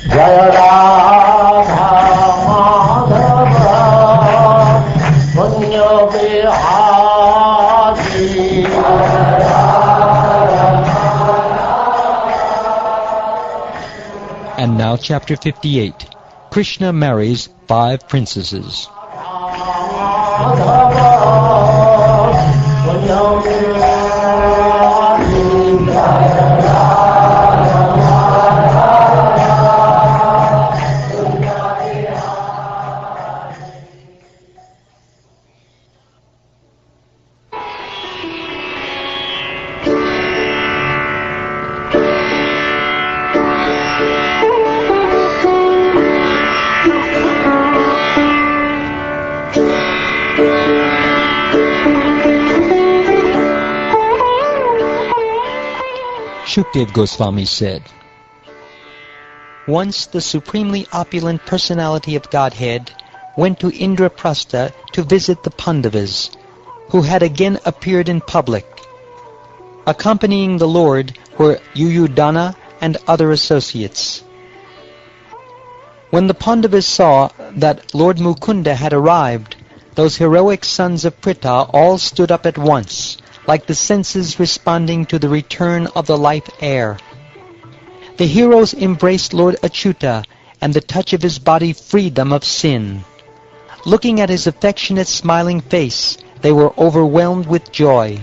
Jaya Radha Madhava Punya Bihari. And now chapter 58. Krishna marries 5 princesses. Shukdev Goswami said, once the supremely opulent personality of Godhead went to Indraprastha to visit the Pandavas, who had again appeared in public. Accompanying the Lord were Yuyudhana and other associates. When the Pandavas saw that Lord Mukunda had arrived, those heroic sons of Pritha all stood up at once, like the senses responding to the return of the life air. The heroes embraced Lord Achyuta, and the touch of his body freed them of sin. Looking at his affectionate smiling face, they were overwhelmed with joy.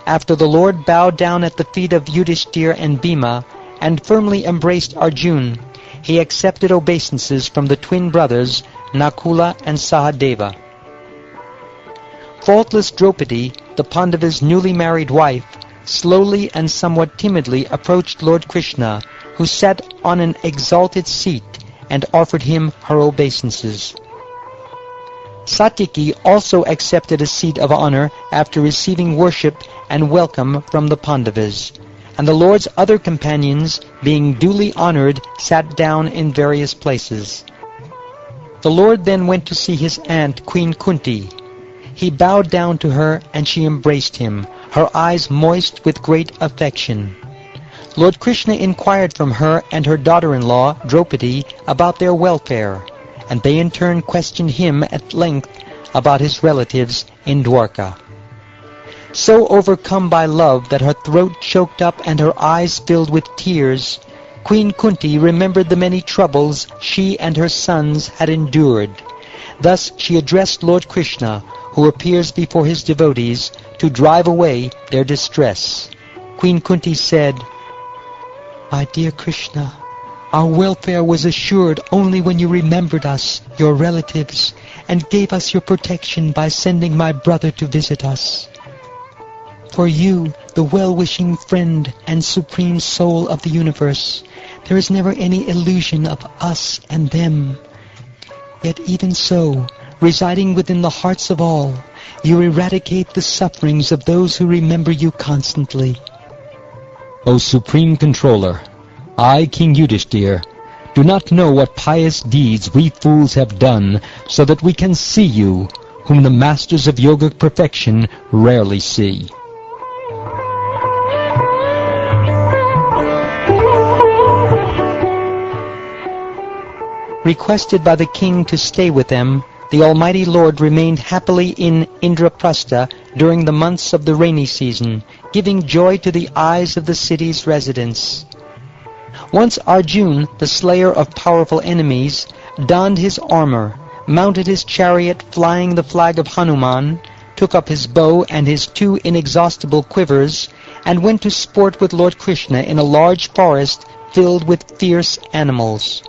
After the Lord bowed down at the feet of Yudhishthira and Bhima, and firmly embraced Arjuna, he accepted obeisances from the twin brothers Nakula and Sahadeva. Faultless Draupadi, the Pandava's newly married wife, slowly and somewhat timidly approached Lord Krishna, who sat on an exalted seat, and offered him her obeisances. Satyaki also accepted a seat of honor after receiving worship and welcome from the Pandavas, and the Lord's other companions, being duly honored, sat down in various places. The Lord then went to see his aunt, Queen Kunti. He bowed down to her, and she embraced him, her eyes moist with great affection. Lord Krishna inquired from her and her daughter-in-law, Draupadi, about their welfare, and they in turn questioned him at length about his relatives in Dwarka. So overcome by love that her throat choked up and her eyes filled with tears, Queen Kunti remembered the many troubles she and her sons had endured. Thus she addressed Lord Krishna, who appears before his devotees, to drive away their distress. Queen Kunti said, "My dear Krishna, our welfare was assured only when you remembered us, your relatives, and gave us your protection by sending my brother to visit us. For you, the well-wishing friend and supreme soul of the universe, there is never any illusion of us and them. Yet even so, residing within the hearts of all, you eradicate the sufferings of those who remember you constantly." O Supreme Controller, I, King Yudhishthira, do not know what pious deeds we fools have done, so that we can see you, whom the masters of yogic perfection rarely see. Requested by the king to stay with them, the Almighty Lord remained happily in Indraprastha during the months of the rainy season, giving joy to the eyes of the city's residents. Once Arjuna, the slayer of powerful enemies, donned his armor, mounted his chariot flying the flag of Hanuman, took up his bow and his 2 inexhaustible quivers, and went to sport with Lord Krishna in a large forest filled with fierce animals.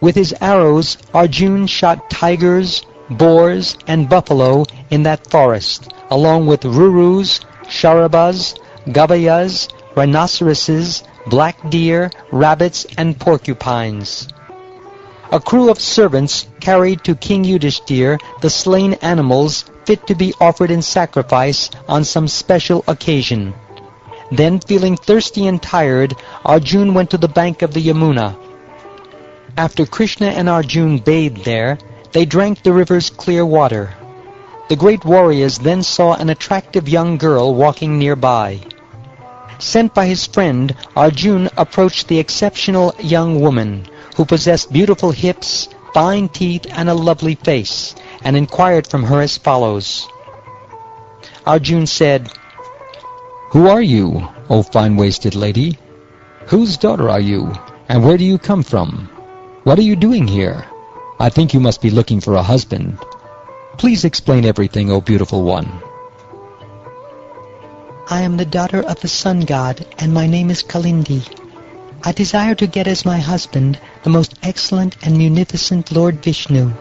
With his arrows, Arjuna shot tigers, boars, and buffalo in that forest, along with rurus, sharabas, gabayas, rhinoceroses, black deer, rabbits, and porcupines. A crew of servants carried to King Yudhishthira the slain animals fit to be offered in sacrifice on some special occasion. Then, feeling thirsty and tired, Arjuna went to the bank of the Yamuna. After Krishna and Arjuna bathed there, they drank the river's clear water. The great warriors then saw an attractive young girl walking nearby. sent by his friend, Arjun approached the exceptional young woman, who possessed beautiful hips, fine teeth, and a lovely face, and inquired from her as follows. Arjun said, "Who are you, O fine-waisted lady? Whose daughter are you, and where do you come from? What are you doing here? I think you must be looking for a husband. Please explain everything, O beautiful one." I am the daughter of the sun god, and my name is Kalindi. I desire to get as my husband the most excellent and munificent Lord Vishnu,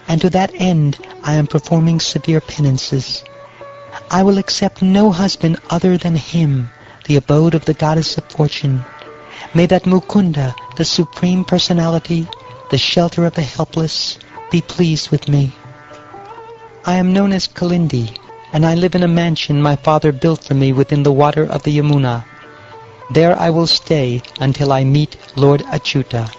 and to that end I am performing severe penances. I will accept no husband other than him, the abode of the goddess of fortune. May that Mukunda, the Supreme Personality, the shelter of the helpless, be pleased with me. I am known as Kalindi, and I live in a mansion my father built for me within the water of the Yamuna. There I will stay until I meet Lord Achyuta.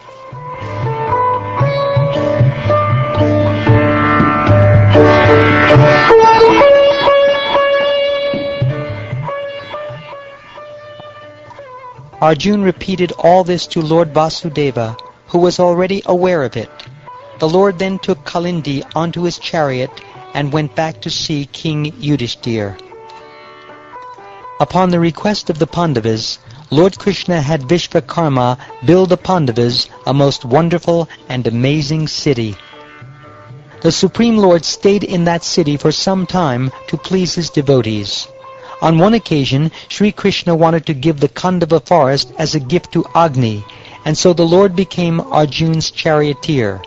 Arjun repeated all this to Lord Vasudeva, who was already aware of it. The Lord then took Kalindi onto his chariot and went back to see King Yudhishthir. Upon the request of the Pandavas, Lord Krishna had Vishvakarma build the Pandavas a most wonderful and amazing city. The Supreme Lord stayed in that city for some time to please his devotees. On one occasion, Sri Krishna wanted to give the Khandava forest as a gift to Agni, and so the Lord became Arjun's charioteer.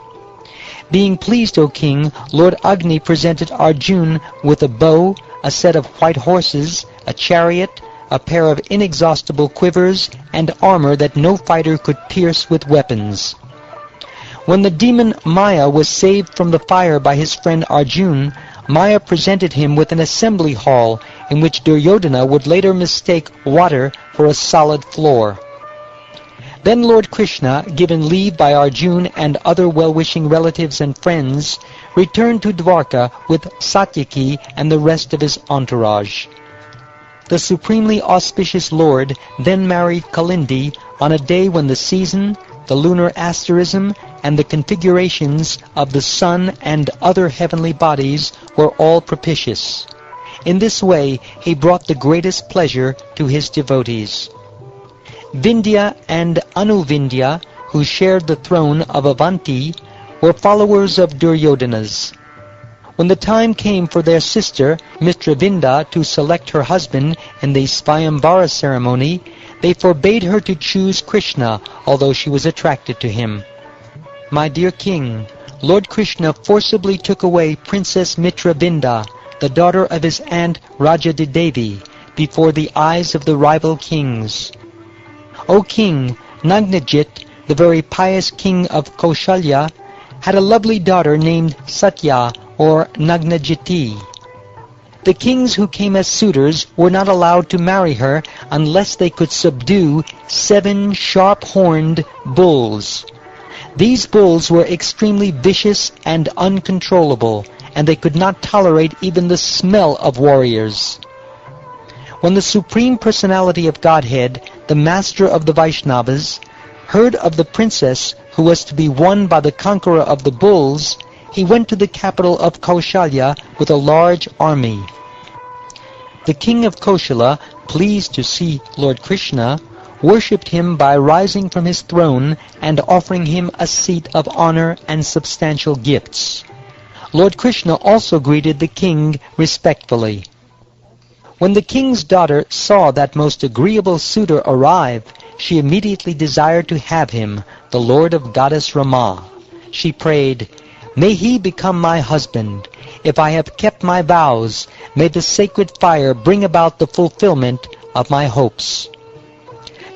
Being pleased, O king, Lord Agni presented Arjun with a bow, a set of white horses, a chariot, a pair of inexhaustible quivers, and armor that no fighter could pierce with weapons. When the demon Maya was saved from the fire by his friend Arjun, Maya presented him with an assembly hall in which Duryodhana would later mistake water for a solid floor. Then Lord Krishna, given leave by Arjun and other well-wishing relatives and friends, returned to Dwarka with Satyaki and the rest of his entourage. The supremely auspicious Lord then married Kalindi on a day when the season, the lunar asterism, and the configurations of the sun and other heavenly bodies were all propitious. In this way he brought the greatest pleasure to his devotees. Vindhya and Anuvindhya, who shared the throne of Avanti, were followers of Duryodhana's. When the time came for their sister, Mitravinda, to select her husband in the Svayambara ceremony, they forbade her to choose Krishna, although she was attracted to him. My dear king, Lord Krishna forcibly took away Princess Mitravinda, the daughter of his aunt Rajadidevi, before the eyes of the rival kings. O king, Nagnajit, the very pious king of Kaushalya, had a lovely daughter named Satya, or Nagnajiti. The kings who came as suitors were not allowed to marry her unless they could subdue 7 sharp-horned bulls. These bulls were extremely vicious and uncontrollable, and they could not tolerate even the smell of warriors. When the Supreme Personality of Godhead, the master of the Vaishnavas, heard of the princess who was to be won by the conqueror of the bulls, he went to the capital of Kaushalya with a large army. The king of Koshala, pleased to see Lord Krishna, worshipped him by rising from his throne and offering him a seat of honor and substantial gifts. Lord Krishna also greeted the king respectfully. When the king's daughter saw that most agreeable suitor arrive, she immediately desired to have him, the lord of goddess Rama. She prayed, "May he become my husband. If I have kept my vows, may the sacred fire bring about the fulfillment of my hopes."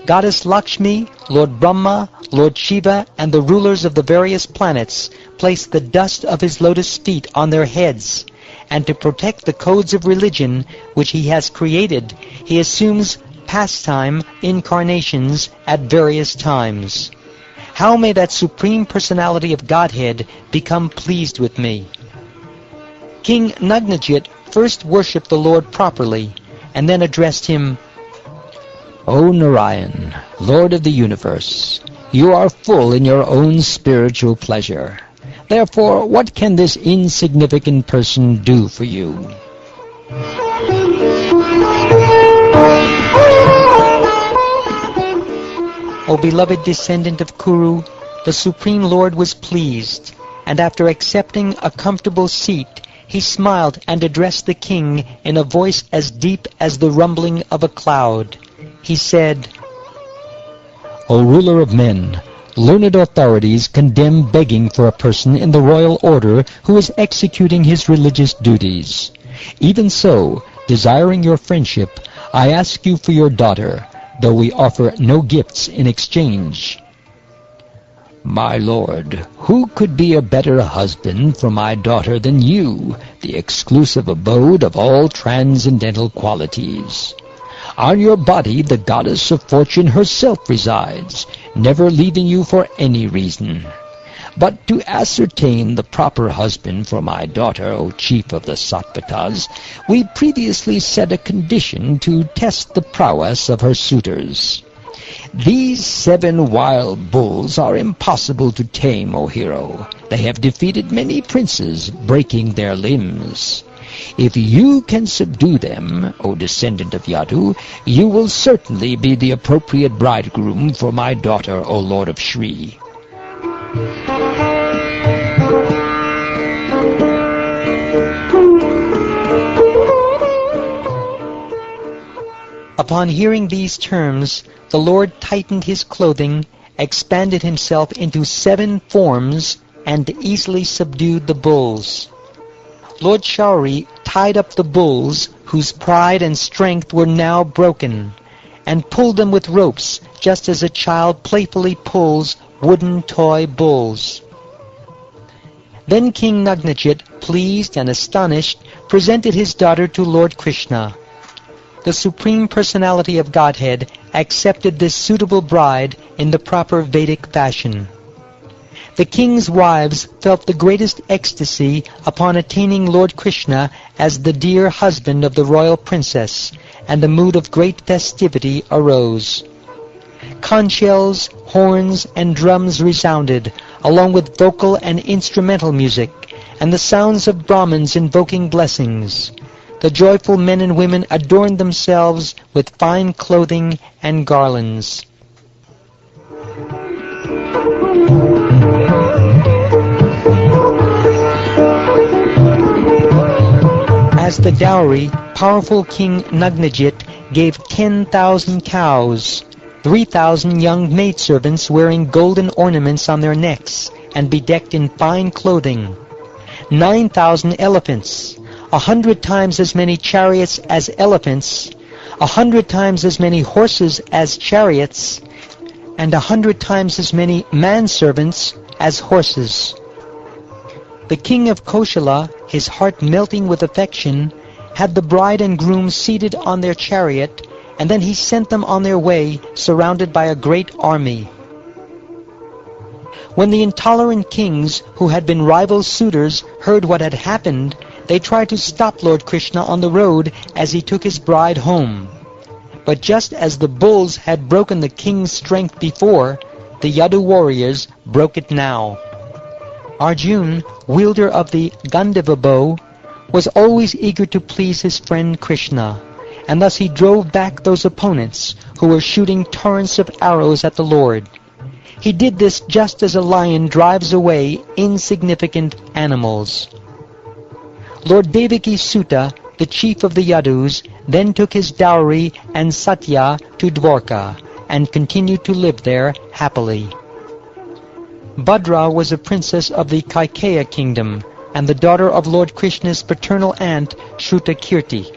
Goddess Lakshmi, Lord Brahma, Lord Shiva, and the rulers of the various planets place the dust of his lotus feet on their heads, and to protect the codes of religion which he has created, he assumes pastime incarnations at various times. How may that Supreme Personality of Godhead become pleased with me? King Nagnajit first worshipped the Lord properly, and then addressed him, O Narayan, Lord of the universe, you are full in your own spiritual pleasure. Therefore, what can this insignificant person do for you? O beloved descendant of Kuru, the Supreme Lord was pleased, and after accepting a comfortable seat, he smiled and addressed the king in a voice as deep as the rumbling of a cloud. He said, O ruler of men, learned authorities condemn begging for a person in the royal order who is executing his religious duties. Even so, desiring your friendship, I ask you for your daughter, though we offer no gifts in exchange. My lord, who could be a better husband for my daughter than you, the exclusive abode of all transcendental qualities? On your body the goddess of fortune herself resides, never leaving you for any reason. But to ascertain the proper husband for my daughter, O chief of the Sattvatas, we previously set a condition to test the prowess of her suitors. These 7 wild bulls are impossible to tame, O hero. They have defeated many princes, breaking their limbs. If you can subdue them, O descendant of Yadu, you will certainly be the appropriate bridegroom for my daughter, O Lord of Shri. Upon hearing these terms, the Lord tightened his clothing, expanded himself into 7 forms, and easily subdued the bulls. Lord Shauri tied up the bulls, whose pride and strength were now broken, and pulled them with ropes, just as a child playfully pulls wooden toy bulls. Then King Nagnajit, pleased and astonished, presented his daughter to Lord Krishna. The Supreme Personality of Godhead accepted this suitable bride in the proper Vedic fashion. The king's wives felt the greatest ecstasy upon attaining Lord Krishna as the dear husband of the royal princess, and a mood of great festivity arose. Conch shells, horns, and drums resounded, along with vocal and instrumental music, and the sounds of Brahmins invoking blessings. The joyful men and women adorned themselves with fine clothing and garlands. As the dowry, powerful King Nagnajit gave 10,000 cows, 3,000 young maidservants wearing golden ornaments on their necks and bedecked in fine clothing, 9,000 elephants, 100 times as many chariots as elephants, 100 times as many horses as chariots, and 100 times as many manservants as horses. The king of Koshala, his heart melting with affection, had the bride and groom seated on their chariot, and then he sent them on their way, surrounded by a great army. When the intolerant kings, who had been rival suitors, heard what had happened, they tried to stop Lord Krishna on the road as he took his bride home. But just as the bulls had broken the king's strength before, the Yadu warriors broke it now. Arjun, wielder of the Gandhava bow, was always eager to please his friend Krishna, and thus he drove back those opponents who were shooting torrents of arrows at the Lord. He did this just as a lion drives away insignificant animals. Lord Devaki Sutta, the chief of the Yadus, then took his dowry and Satya to Dwarka, and continued to live there happily. Bhadra was a princess of the Kaikeya kingdom, and the daughter of Lord Krishna's paternal aunt, Shrutakirti.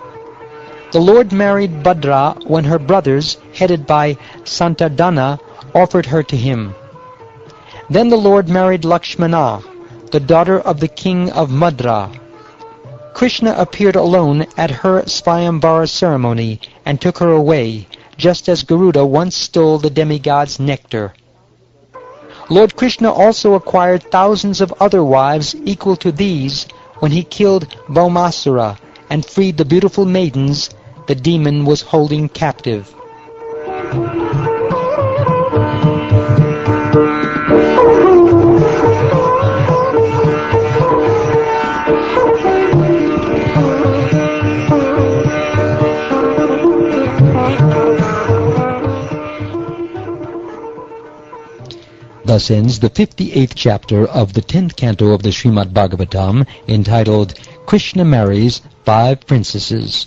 The Lord married Bhadra when her brothers, headed by Santadana, offered her to him. Then the Lord married Lakshmana, the daughter of the king of Madra. Krishna appeared alone at her Svayambara ceremony and took her away, just as Garuda once stole the demigod's nectar. Lord Krishna also acquired thousands of other wives equal to these when he killed Bhaumasura and freed the beautiful maidens the demon was holding captive. Thus ends the 58th chapter of the 10th canto of the Srimad Bhagavatam, entitled Krishna Marries 5 Princesses.